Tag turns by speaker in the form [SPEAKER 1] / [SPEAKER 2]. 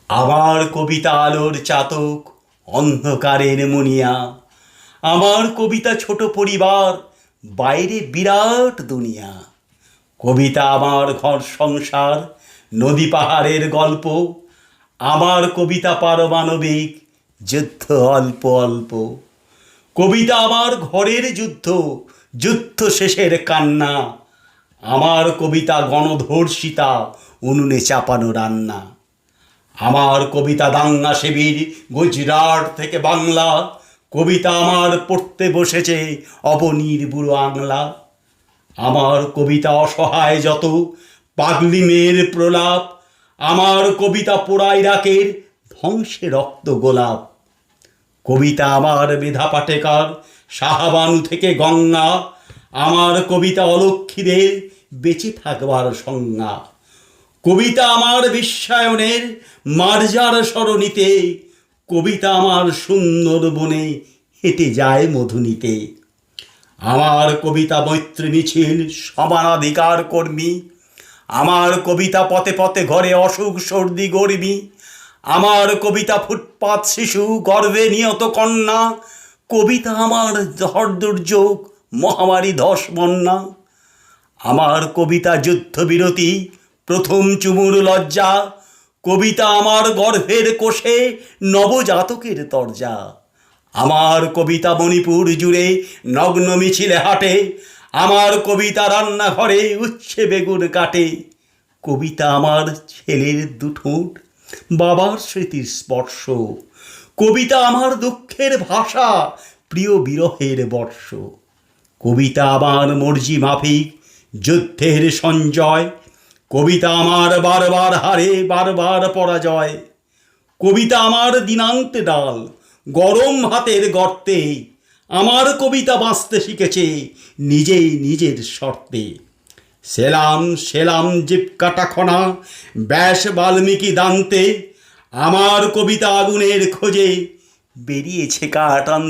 [SPEAKER 1] আমার কবিতা আলোর চাতক, অন্ধকারের মুনিয়া। আমার কবিতা ছোট পরিবার, বাইরে বিরাট দুনিয়া। কবিতা আমার ঘর সংসার, নদী পাহাড়ের গল্প। আমার কবিতা পারমাণবিক, যুদ্ধ অল্প অল্প। কবিতা আমার ঘরের যুদ্ধ, যুদ্ধ শেষের কান্না। আমার কবিতা গণধর্ষিতা, উনুনে চাপানো রান্না। আমার কবিতা দাঙ্গা শিবির, গুজরাট থেকে বাংলা। কবিতা আমার পড়তে বসেছে অবনীর বুড়ো আংলা। আমার কবিতা অসহায় যত, পাগলি মেয়ের প্রলাপ। আমার কবিতা পোড়া ইরাকের ধ্বংসে রক্ত গোলাপ। কবিতা আমার মেধা পাটেকার, শাহবানু থেকে গঙ্গা। আমার কবিতা অলক্ষীদের বেঁচে থাকবার সংজ্ঞা। কবিতা আমার বিশ্বায়নের মার্জার সরণিতে। কবিতা আমার সুন্দর বনে হেঁটে যায় মধুনিতে। আমার কবিতা মৈত্রী মিছিল, সমানাধিকার কর্মী। আমার কবিতা পথে পথে ঘরে অসুখ সর্দি গর্মী। আমার কবিতা ফুটপাত শিশু, গর্ভে নিহত কন্যা। কবিতা আমার ঝড় দুর্যোগ, মহামারী ধস বন্যা। আমার কবিতা যুদ্ধবিরতি, প্রথম চুমুর লজ্জা। কবিতা আমার গর্ভের কোষে নবজাতকের তরজা। আমার কবিতা মণিপুর জুড়ে নগ্ন মিছিলে হাঁটে। আমার কবিতা রান্নাঘরে উচ্ছে বেগুন কাটে। কবিতা আমার ছেলের দুঠোঁট, বাবার স্মৃতির স্পর্শ। কবিতা আমার দুঃখের ভাষা, প্রিয় বিরহের বর্ষ। কবিতা আমার মর্জি মাফিক, যুদ্ধের সঞ্জয়। কবিতা আমার বারবার হারে, বারবার পরাজয়। কবিতা আমার দিনান্তে ডাল, গরম ভাতের গর্তে। আমার কবিতা বাঁচতে শিখেছে নিজেই নিজের শর্তে। সেলাম সেলাম জীবকাটা খনা, ব্যাস বাল্মীকি দান্তে। আমার কবিতা আগুনের খোঁজে বেরিয়েছে কাটান।